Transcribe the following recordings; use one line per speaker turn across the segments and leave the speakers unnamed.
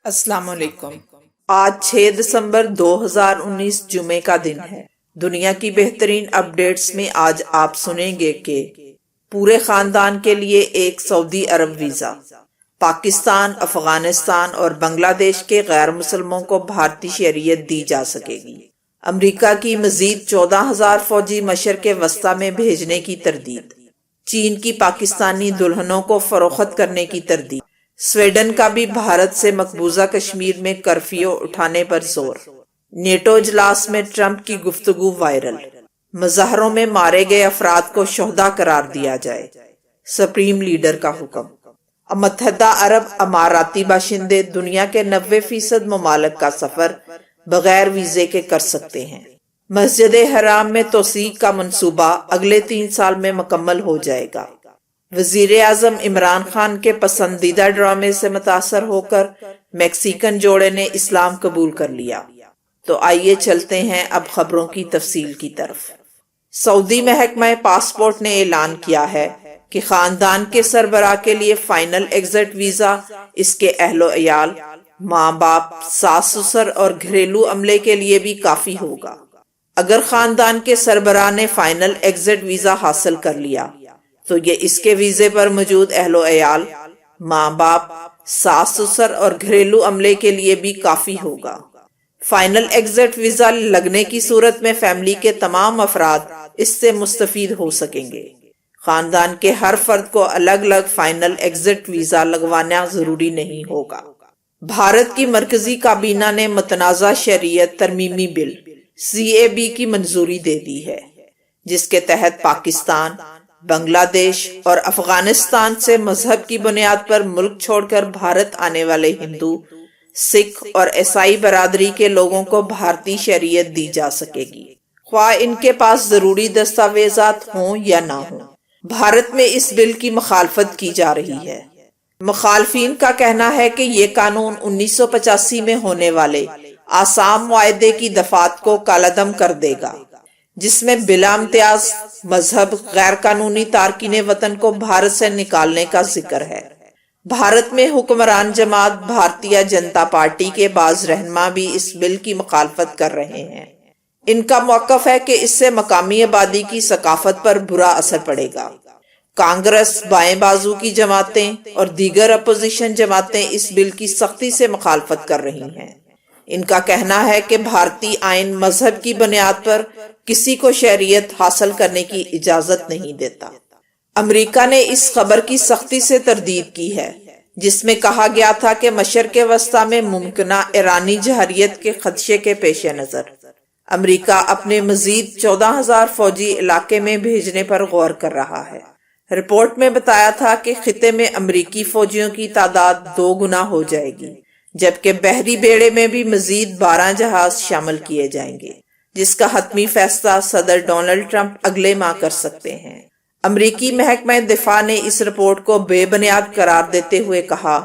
السلام علیکم۔ آج 6 دسمبر 2019 جمعے کا دن ہے۔ دنیا کی بہترین اپڈیٹس میں آج آپ سنیں گے کہ پورے خاندان کے لیے ایک سعودی عرب ویزا، پاکستان، افغانستان اور بنگلہ دیش کے غیر مسلموں کو بھارتی شہریت دی جا سکے گی۔ امریکہ کی مزید 14,000 فوجی مشرق وسطیٰ میں بھیجنے کی تردید۔ چین کی پاکستانی دلہنوں کو فروخت کرنے کی تردید۔ سویڈن کا بھی بھارت سے مقبوضہ کشمیر میں کرفیو اٹھانے پر زور۔ نیٹو اجلاس میں ٹرمپ کی گفتگو وائرل۔ مظاہروں میں مارے گئے افراد کو شہداء قرار دیا جائے، سپریم لیڈر کا حکم۔ متحدہ عرب اماراتی باشندے دنیا کے 90% ممالک کا سفر بغیر ویزے کے کر سکتے ہیں۔ مسجد حرام میں توسیع کا منصوبہ اگلے 3 سال میں مکمل ہو جائے گا۔ وزیر اعظم عمران خان کے پسندیدہ ڈرامے سے متاثر ہو کر میکسیکن جوڑے نے اسلام قبول کر لیا۔ تو آئیے چلتے ہیں اب خبروں کی تفصیل کی طرف۔ سعودی محکمہ پاسپورٹ نے اعلان کیا ہے کہ خاندان کے سربراہ کے لیے فائنل ایگزٹ ویزا اس کے اہل و عیال، ماں باپ، ساس سسر اور گھریلو عملے کے لیے بھی کافی ہوگا۔ اگر خاندان کے سربراہ نے فائنل ایگزٹ ویزا حاصل کر لیا تو یہ اس کے ویزے پر موجود اہل و عیال، ماں باپ، ساس سسر اور گھریلو عملے کے لیے بھی کافی ہوگا۔ فائنل ایگزٹ ویزا لگنے کی صورت میں فیملی کے تمام افراد اس سے مستفید ہو سکیں گے۔ خاندان کے ہر فرد کو الگ الگ فائنل ایگزٹ ویزا لگوانا ضروری نہیں ہوگا۔ بھارت کی مرکزی کابینہ نے متنازع شہریت ترمیمی بل CAB کی منظوری دے دی ہے، جس کے تحت پاکستان، بنگلہ دیش اور افغانستان سے مذہب کی بنیاد پر ملک چھوڑ کر بھارت آنے والے ہندو، سکھ اور عیسائی برادری کے لوگوں کو بھارتی شہریت دی جا سکے گی، خواہ ان کے پاس ضروری دستاویزات ہوں یا نہ ہوں۔ بھارت میں اس بل کی مخالفت کی جا رہی ہے۔ مخالفین کا کہنا ہے کہ یہ قانون 1985 میں ہونے والے آسام معاہدے کی دفعات کو کالعدم کر دے گا، جس میں بلا امتیاز مذہب غیر قانونی تارکین وطن کو بھارت سے نکالنے کا ذکر ہے۔ بھارت میں حکمران جماعت بھارتیہ جنتا پارٹی کے بعض رہنما بھی اس بل کی مخالفت کر رہے ہیں۔ ان کا موقف ہے کہ اس سے مقامی آبادی کی ثقافت پر برا اثر پڑے گا۔ کانگریس، بائیں بازو کی جماعتیں اور دیگر اپوزیشن جماعتیں اس بل کی سختی سے مخالفت کر رہی ہیں۔ ان کا کہنا ہے کہ بھارتی آئین مذہب کی بنیاد پر کسی کو شہریت حاصل کرنے کی اجازت نہیں دیتا۔ امریکہ نے اس خبر کی سختی سے تردید کی ہے، جس میں کہا گیا تھا کہ مشرق وسطیٰ میں ممکنہ ایرانی جہریت کے خدشے کے پیش نظر امریکہ اپنے مزید 14,000 فوجی علاقے میں بھیجنے پر غور کر رہا ہے۔ رپورٹ میں بتایا تھا کہ خطے میں امریکی فوجیوں کی تعداد 2 گنا ہو جائے گی، جبکہ بحری بیڑے میں بھی مزید 12 جہاز شامل کیے جائیں گے، جس کا حتمی فیصلہ صدر ڈونلڈ ٹرمپ اگلے ماہ کر سکتے ہیں۔ امریکی محکمہ دفاع نے اس رپورٹ کو بے بنیاد قرار دیتے ہوئے کہا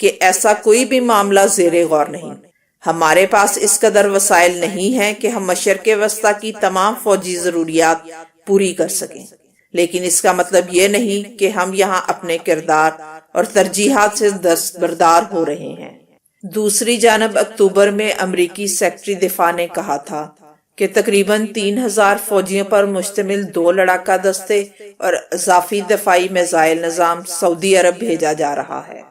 کہ ایسا کوئی بھی معاملہ زیر غور نہیں۔ ہمارے پاس اس قدر وسائل نہیں ہیں کہ ہم مشرق وسطیٰ کی تمام فوجی ضروریات پوری کر سکیں، لیکن اس کا مطلب یہ نہیں کہ ہم یہاں اپنے کردار اور ترجیحات سے دستبردار ہو رہے ہیں۔ دوسری جانب اکتوبر میں امریکی سیکرٹری دفاع نے کہا تھا کہ تقریباً 3,000 فوجیوں پر مشتمل 2 لڑاکا دستے اور اضافی دفاعی میزائل نظام سعودی عرب بھیجا جا رہا ہے۔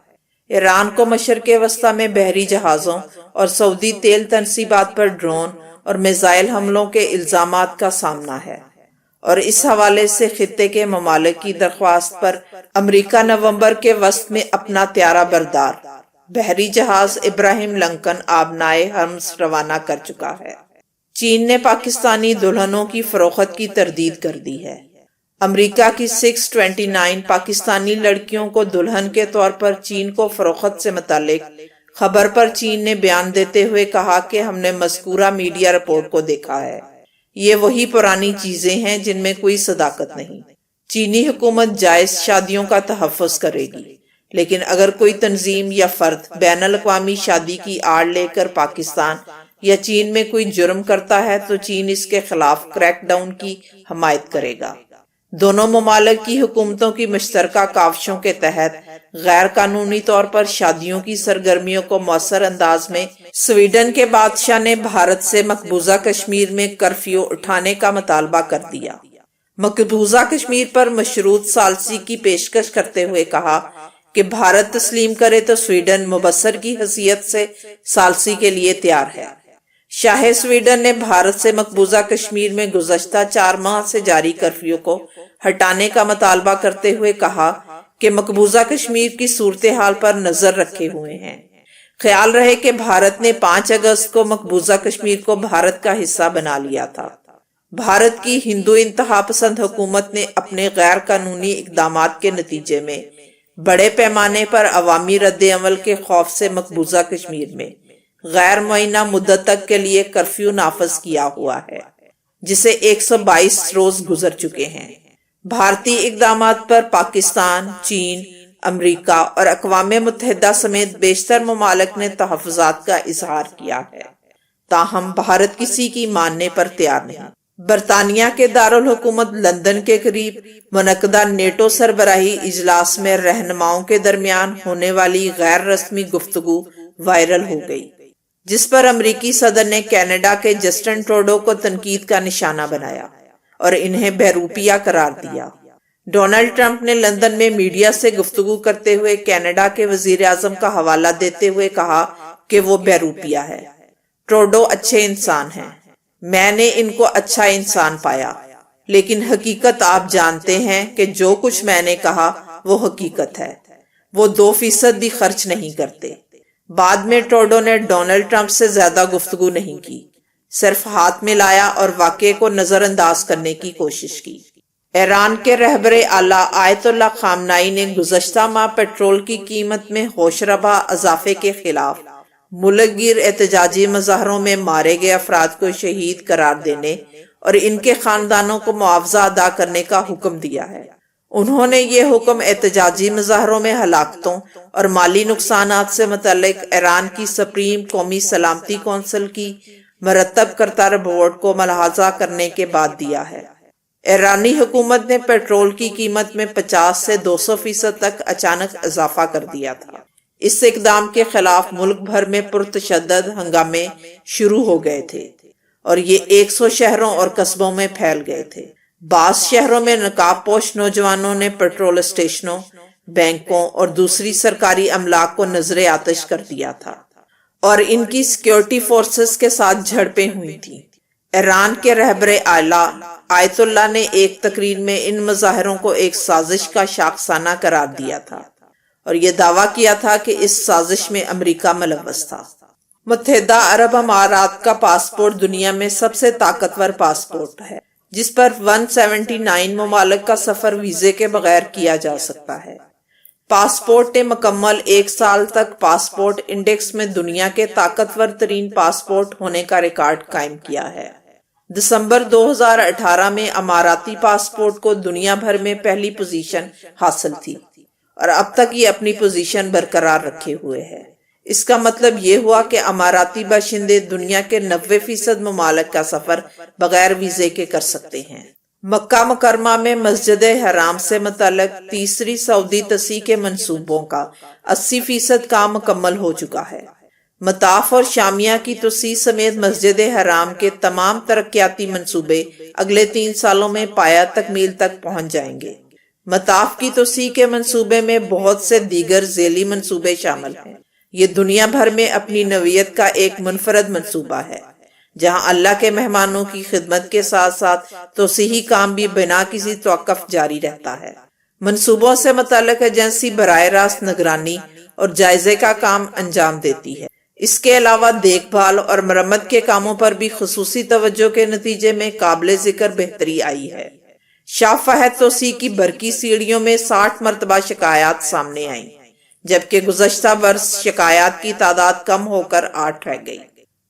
ایران کو مشرق وسطیٰ میں بحری جہازوں اور سعودی تیل تنصیبات پر ڈرون اور میزائل حملوں کے الزامات کا سامنا ہے، اور اس حوالے سے خطے کے ممالک کی درخواست پر امریکہ نومبر کے وسط میں اپنا طیارہ بردار بحری جہاز ابراہیم لنکن آبنائے ہرمز روانہ کر چکا ہے۔ چین نے پاکستانی دلہنوں کی فروخت کی تردید کر دی ہے۔ امریکہ کی 629 پاکستانی لڑکیوں کو دلہن کے طور پر چین کو فروخت سے متعلق خبر پر چین نے بیان دیتے ہوئے کہا کہ ہم نے مذکورہ میڈیا رپورٹ کو دیکھا ہے۔ یہ وہی پرانی چیزیں ہیں جن میں کوئی صداقت نہیں۔ چینی حکومت جائز شادیوں کا تحفظ کرے گی، لیکن اگر کوئی تنظیم یا فرد بین الاقوامی شادی کی آڑ لے کر پاکستان یا چین میں کوئی جرم کرتا ہے تو چین اس کے خلاف کریک ڈاؤن کی حمایت کرے گا۔ دونوں ممالک کی حکومتوں کی مشترکہ کاوشوں کے تحت غیر قانونی طور پر شادیوں کی سرگرمیوں کو مؤثر انداز میں سویڈن کے بادشاہ نے بھارت سے مقبوضہ کشمیر میں کرفیو اٹھانے کا مطالبہ کر دیا۔ مقبوضہ کشمیر پر مشروط ثالثی کی پیشکش کرتے ہوئے کہا کہ بھارت تسلیم کرے تو سویڈن مبصر کی حیثیت سے ثالثی کے لیے تیار ہے۔ شاہ سویڈن نے بھارت سے مقبوضہ کشمیر میں گزشتہ 4 ماہ سے جاری کرفیو کو ہٹانے کا مطالبہ کرتے ہوئے کہا کہ مقبوضہ کشمیر کی صورتحال پر نظر رکھے ہوئے ہیں۔ خیال رہے کہ بھارت نے 5 اگست کو مقبوضہ کشمیر کو بھارت کا حصہ بنا لیا تھا۔ بھارت کی ہندو انتہا پسند حکومت نے اپنے غیر قانونی اقدامات کے نتیجے میں بڑے پیمانے پر عوامی رد عمل کے خوف سے مقبوضہ کشمیر میں غیر معینہ مدت تک کے لیے کرفیو نافذ کیا ہوا ہے، جسے 122 روز گزر چکے ہیں۔ بھارتی اقدامات پر پاکستان، چین، امریکہ اور اقوام متحدہ سمیت بیشتر ممالک نے تحفظات کا اظہار کیا ہے، تاہم بھارت کسی کی ماننے پر تیار نہیں۔ برطانیہ کے دارالحکومت لندن کے قریب منعقدہ نیٹو سربراہی اجلاس میں رہنماؤں کے درمیان ہونے والی غیر رسمی گفتگو وائرل ہو گئی، جس پر امریکی صدر نے کینیڈا کے جسٹن ٹروڈو کو تنقید کا نشانہ بنایا اور انہیں بہروپیہ قرار دیا۔ ڈونلڈ ٹرمپ نے لندن میں میڈیا سے گفتگو کرتے ہوئے کینیڈا کے وزیر اعظم کا حوالہ دیتے ہوئے کہا کہ وہ بہروپیہ ہے۔ ٹروڈو اچھے انسان ہیں، میں نے ان کو اچھا انسان پایا، لیکن حقیقت آپ جانتے ہیں کہ جو کچھ میں نے کہا وہ حقیقت ہے۔ وہ 2% بھی خرچ نہیں کرتے۔ بعد میں ٹروڈو نے ڈونلڈ ٹرمپ سے زیادہ گفتگو نہیں کی، صرف ہاتھ ملایا اور واقعے کو نظر انداز کرنے کی کوشش کی۔ ایران کے رہبر اعلیٰ آیت اللہ خامنائی نے گزشتہ ماہ پیٹرول کی قیمت میں ہوشربا اضافے کے خلاف ملک گیر احتجاجی مظاہروں میں مارے گئے افراد کو شہید قرار دینے اور ان کے خاندانوں کو معاوضہ ادا کرنے کا حکم دیا ہے۔ انہوں نے یہ حکم احتجاجی مظاہروں میں ہلاکتوں اور مالی نقصانات سے متعلق ایران کی سپریم قومی سلامتی کونسل کی مرتب کردہ رپورٹ کو ملاحظہ کرنے کے بعد دیا ہے۔ ایرانی حکومت نے پیٹرول کی قیمت میں 50 سے 200% تک اچانک اضافہ کر دیا تھا۔ اس اقدام کے خلاف ملک بھر میں پرتشدد ہنگامے شروع ہو گئے تھے اور یہ 100 شہروں اور قصبوں میں پھیل گئے تھے۔ بعض شہروں میں نقاب پوش نوجوانوں نے پیٹرول اسٹیشنوں، بینکوں اور دوسری سرکاری املاک کو نذر آتش کر دیا تھا اور ان کی سیکیورٹی فورسز کے ساتھ جھڑپیں ہوئی تھیں۔ ایران کے رہبر اعلیٰ آیت اللہ نے ایک تقریر میں ان مظاہروں کو ایک سازش کا شاخسانہ قرار دیا تھا اور یہ دعویٰ کیا تھا کہ اس سازش میں امریکہ ملوث تھا۔ متحدہ عرب امارات کا پاسپورٹ دنیا میں سب سے طاقتور پاسپورٹ ہے، جس پر 179 ممالک کا سفر ویزے کے بغیر کیا جا سکتا ہے۔ پاسپورٹ نے مکمل 1 سال تک پاسپورٹ انڈیکس میں دنیا کے طاقتور ترین پاسپورٹ ہونے کا ریکارڈ قائم کیا ہے۔ دسمبر 2018 میں اماراتی پاسپورٹ کو دنیا بھر میں پہلی پوزیشن حاصل تھی اور اب تک یہ اپنی پوزیشن برقرار رکھے ہوئے ہے۔ اس کا مطلب یہ ہوا کہ اماراتی باشندے دنیا کے 90% ممالک کا سفر بغیر ویزے کے کر سکتے ہیں۔ مکہ مکرمہ میں مسجد حرام سے متعلق تیسری سعودی تصحیح کے منصوبوں کا 80% کام مکمل ہو چکا ہے۔ مطاف اور شامیہ کی توسیع سمیت مسجد حرام کے تمام ترقیاتی منصوبے اگلے 3 سالوں میں پایہ تکمیل تک پہنچ جائیں گے۔ مطاف کی توسیع کے منصوبے میں بہت سے دیگر ذیلی منصوبے شامل ہیں۔ یہ دنیا بھر میں اپنی نوعیت کا ایک منفرد منصوبہ ہے، جہاں اللہ کے مہمانوں کی خدمت کے ساتھ ساتھ توسیعی کام بھی بنا کسی توقف جاری رہتا ہے۔ منصوبوں سے متعلق ایجنسی براہ راست نگرانی اور جائزے کا کام انجام دیتی ہے۔ اس کے علاوہ دیکھ بھال اور مرمت کے کاموں پر بھی خصوصی توجہ کے نتیجے میں قابل ذکر بہتری آئی ہے۔ شاہ فہد توسیع کی برقی سیڑھیوں میں 60 مرتبہ شکایات سامنے آئیں، جبکہ گزشتہ برس شکایات کی تعداد کم ہو کر 8 رہ گئی۔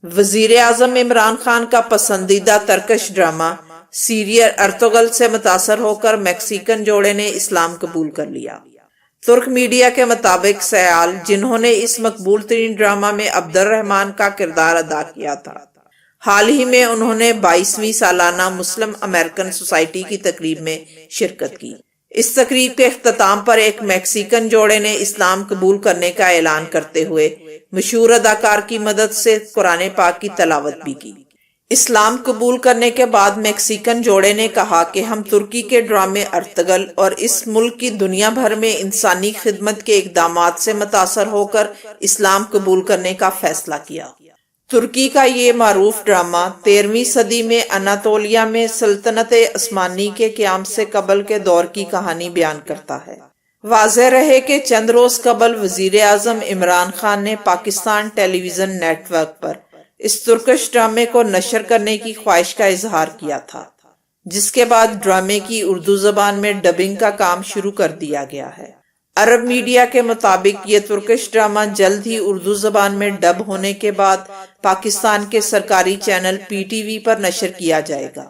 وزیر اعظم عمران خان کا پسندیدہ ترکش ڈرامہ سیریل ارطغرل سے متاثر ہو کر میکسیکن جوڑے نے اسلام قبول کر لیا۔ ترک میڈیا کے مطابق سیال، جنہوں نے اس مقبول ترین ڈرامہ میں عبد الرحمن کا کردار ادا کیا تھا، حال ہی میں انہوں نے 22ویں سالانہ مسلم امریکن سوسائٹی کی تقریب میں شرکت کی۔ اس تقریب کے اختتام پر ایک میکسیکن جوڑے نے اسلام قبول کرنے کا اعلان کرتے ہوئے مشہور اداکار کی مدد سے قرآن پاک کی تلاوت بھی کی۔ اسلام قبول کرنے کے بعد میکسیکن جوڑے نے کہا کہ ہم ترکی کے ڈرامے ارطغرل اور اس ملک کی دنیا بھر میں انسانی خدمت کے اقدامات سے متاثر ہو کر اسلام قبول کرنے کا فیصلہ کیا۔ ترکی کا یہ معروف ڈرامہ 13ویں صدی میں اناطولیہ میں سلطنت عثمانی کے قیام سے قبل کے دور کی کہانی بیان کرتا ہے۔ واضح رہے کہ چند روز قبل وزیر اعظم عمران خان نے پاکستان ٹیلی ویژن نیٹ ورک پر اس ترکش ڈرامے کو نشر کرنے کی خواہش کا اظہار کیا تھا، جس کے بعد ڈرامے کی اردو زبان میں ڈبنگ کا کام شروع کر دیا گیا ہے۔ عرب میڈیا کے مطابق یہ ترکش ڈرامہ جلد ہی اردو زبان میں ڈب ہونے کے بعد پاکستان کے سرکاری چینل PTV پر نشر کیا جائے گا۔